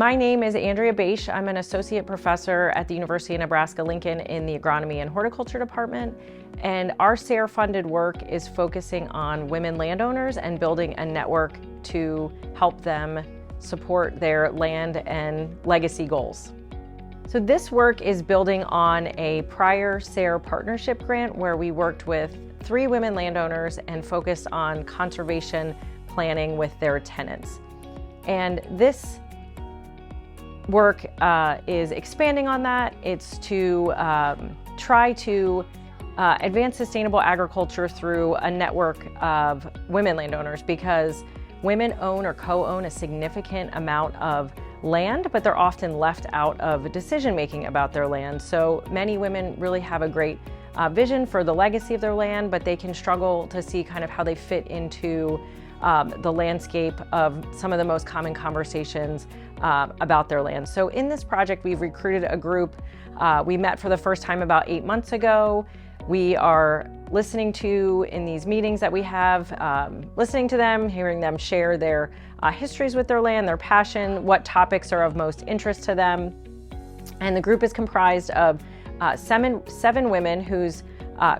My name is Andrea Basche. I'm an associate professor at the University of Nebraska-Lincoln in the Agronomy and Horticulture Department. And our SARE funded work is focusing on women landowners and building a network to help them support their land and legacy goals. So this work is building on a prior SARE partnership grant where we worked with 3 women landowners and focused on conservation planning with their tenants. And this work is expanding on that. It's to try to advance sustainable agriculture through a network of women landowners, because women own or co-own a significant amount of land, but they're often left out of decision-making about their land. So many women really have a great vision for the legacy of their land, but they can struggle to see kind of how they fit into the landscape of some of the most common conversations about their land. So in this project, we've recruited a group. We met for the first time about 8 months ago. We are listening to, in these meetings that we have, listening to them, hearing them share their histories with their land, their passion, what topics are of most interest to them. And the group is comprised of seven women whose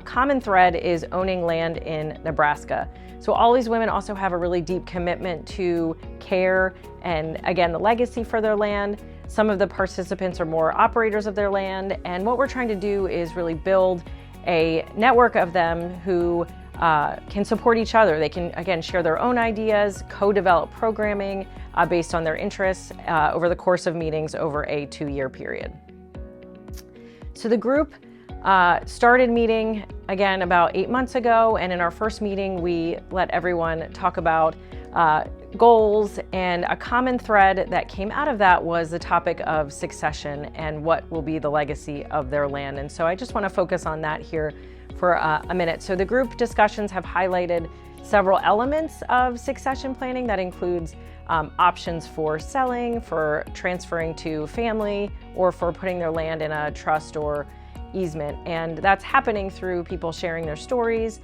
common thread is owning land in Nebraska. So all these women also have a really deep commitment to care and, again, the legacy for their land. Some of the participants are more operators of their land, and what we're trying to do is really build a network of them who can support each other. They can, again, share their own ideas, co-develop programming based on their interests over the course of meetings over a 2-year period. So the group started meeting again about 8 months ago, and in our first meeting we let everyone talk about goals, and a common thread that came out of that was the topic of succession and what will be the legacy of their land. And so I just want to focus on that here for a minute. So the group discussions have highlighted several elements of succession planning that includes options for selling, for transferring to family, or for putting their land in a trust or easement. And that's happening through people sharing their stories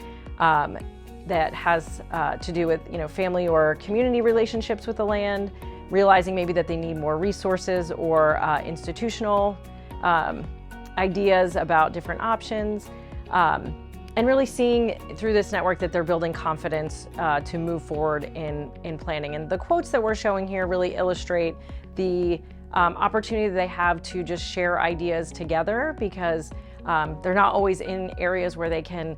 that has to do with family or community relationships with the land, realizing maybe that they need more resources or institutional ideas about different options, and really seeing through this network that they're building confidence to move forward in planning. And the quotes that we're showing here really illustrate the opportunity that they have to just share ideas together, because they're not always in areas where they can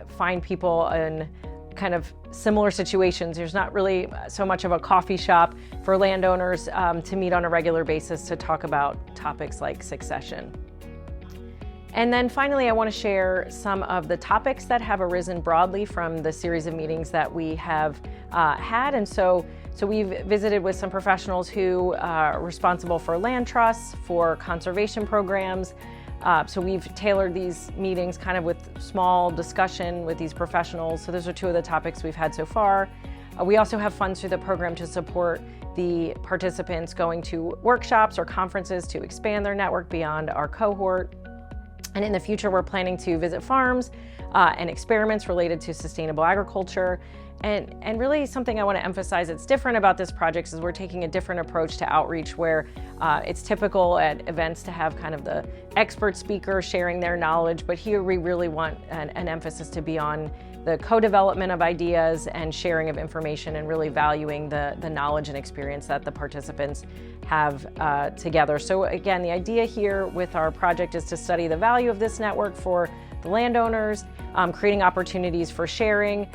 find people in kind of similar situations. There's not really so much of a coffee shop for landowners to meet on a regular basis to talk about topics like succession. And then finally, I want to share some of the topics that have arisen broadly from the series of meetings that we have had. And so we've visited with some professionals who are responsible for land trusts, for conservation programs. So we've tailored these meetings kind of with small discussion with these professionals. So those are 2 of the topics we've had so far. We also have funds through the program to support the participants going to workshops or conferences to expand their network beyond our cohort. And in the future, we're planning to visit farms and experiments related to sustainable agriculture. And really something I want to emphasize that's different about this project is we're taking a different approach to outreach, where it's typical at events to have kind of the expert speaker sharing their knowledge, but here we really want an emphasis to be on the co-development of ideas and sharing of information, and really valuing the knowledge and experience that the participants have together. So again, the idea here with our project is to study the value of this network for the landowners, creating opportunities for sharing,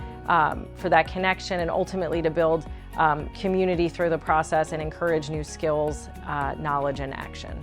for that connection, and ultimately to build community through the process and encourage new skills, knowledge, and action.